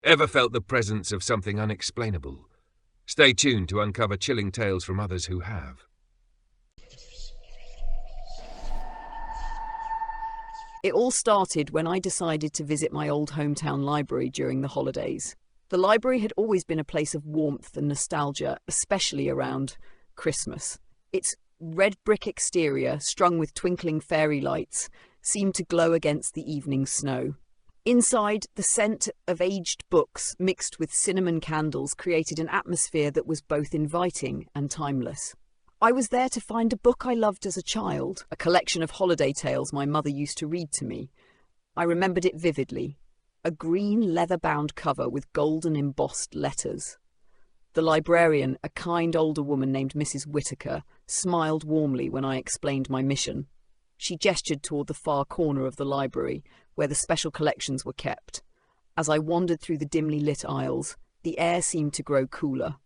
Ever felt the presence of something unexplainable? Stay tuned to uncover chilling tales from others who have. It all started when I decided to visit my old hometown library during the holidays. The library had always been a place of warmth and nostalgia, especially around Christmas. Its red brick exterior, strung with twinkling fairy lights, seemed to glow against the evening snow. Inside, the scent of aged books mixed with cinnamon candles created an atmosphere that was both inviting and timeless. I was there to find a book I loved as a child, a collection of holiday tales my mother used to read to me. I remembered it vividly, a green leather-bound cover with golden embossed letters. The librarian, a kind older woman named Mrs. Whittaker, smiled warmly when I explained my mission. She gestured toward the far corner of the library, where the special collections were kept. As I wandered through the dimly lit aisles, the air seemed to grow cooler.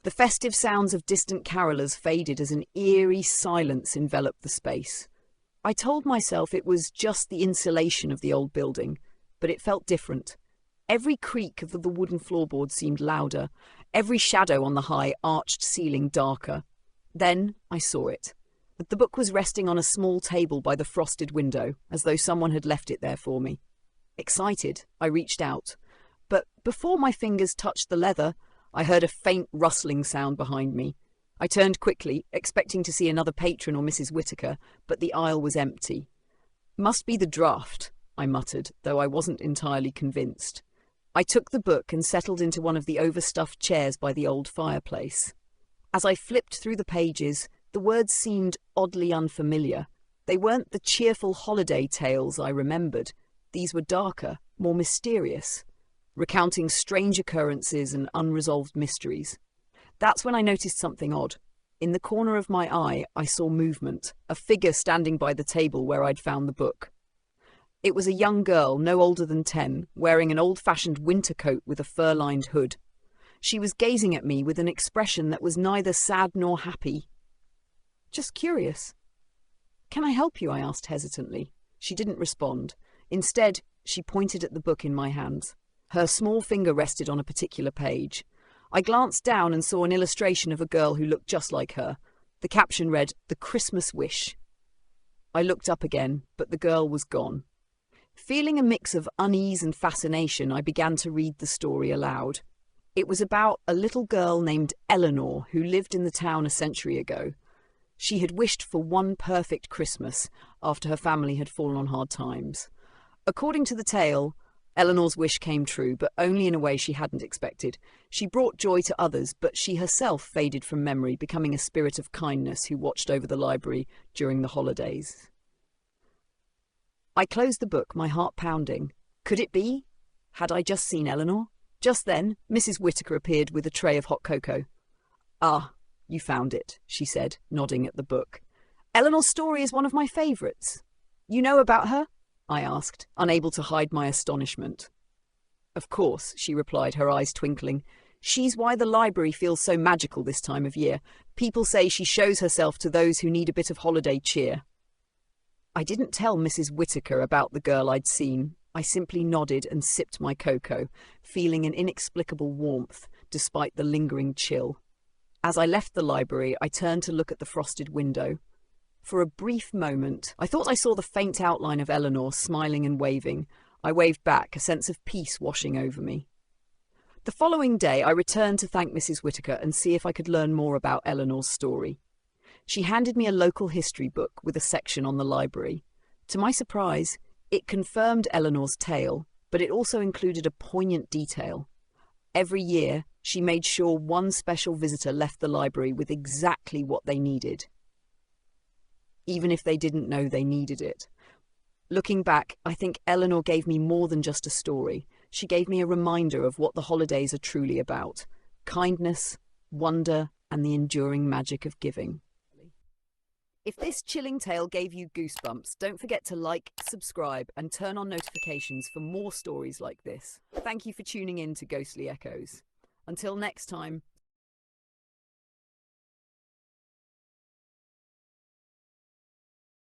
The festive sounds of distant carolers faded as an eerie silence enveloped the space. I told myself it was just the insulation of the old building, but it felt different. Every creak of the wooden floorboards seemed louder, every shadow on the high, arched ceiling darker. Then I saw it. The book was resting on a small table by the frosted window, as though someone had left it there for me. Excited, I reached out. But before my fingers touched the leather, I heard a faint rustling sound behind me. I turned quickly, expecting to see another patron or Mrs. Whittaker, but the aisle was empty. "Must be the draft," I muttered, though I wasn't entirely convinced. I took the book and settled into one of the overstuffed chairs by the old fireplace. As I flipped through the pages, the words seemed oddly unfamiliar. They weren't the cheerful holiday tales I remembered. These were darker, more mysterious, recounting strange occurrences and unresolved mysteries. That's when I noticed something odd. In the corner of my eye, I saw movement, a figure standing by the table where I'd found the book. It was a young girl, no older than 10, wearing an old-fashioned winter coat with a fur-lined hood. She was gazing at me with an expression that was neither sad nor happy. "Just curious." "Can I help you?" I asked hesitantly. She didn't respond. Instead, she pointed at the book in my hands. Her small finger rested on a particular page. I glanced down and saw an illustration of a girl who looked just like her. The caption read, "The Christmas Wish." I looked up again, but the girl was gone. Feeling a mix of unease and fascination, I began to read the story aloud. It was about a little girl named Eleanor who lived in the town a century ago. She had wished for one perfect Christmas after her family had fallen on hard times. According to the tale, Eleanor's wish came true, but only in a way she hadn't expected. She brought joy to others, but she herself faded from memory, becoming a spirit of kindness who watched over the library during the holidays. I closed the book, my heart pounding. Could it be? Had I just seen Eleanor? Just then, Mrs. Whittaker appeared with a tray of hot cocoa. "Ah, you found it," she said, nodding at the book. "Eleanor's story is one of my favourites. You know about her?" I asked, unable to hide my astonishment. "Of course," she replied, her eyes twinkling. "She's why the library feels so magical this time of year. People say she shows herself to those who need a bit of holiday cheer." I didn't tell Mrs. Whittaker about the girl I'd seen. I simply nodded and sipped my cocoa, feeling an inexplicable warmth despite the lingering chill. As I left the library, I turned to look at the frosted window. For a brief moment, I thought I saw the faint outline of Eleanor smiling and waving. I waved back, a sense of peace washing over me. The following day, I returned to thank Mrs. Whittaker and see if I could learn more about Eleanor's story. She handed me a local history book with a section on the library. To my surprise, it confirmed Eleanor's tale, but it also included a poignant detail. Every year, she made sure one special visitor left the library with exactly what they needed, even if they didn't know they needed it. Looking back, I think Eleanor gave me more than just a story. She gave me a reminder of what the holidays are truly about: kindness, wonder, and the enduring magic of giving. If this chilling tale gave you goosebumps, don't forget to like, subscribe, and turn on notifications for more stories like this. Thank you for tuning in to Ghostly Echoes. Until next time,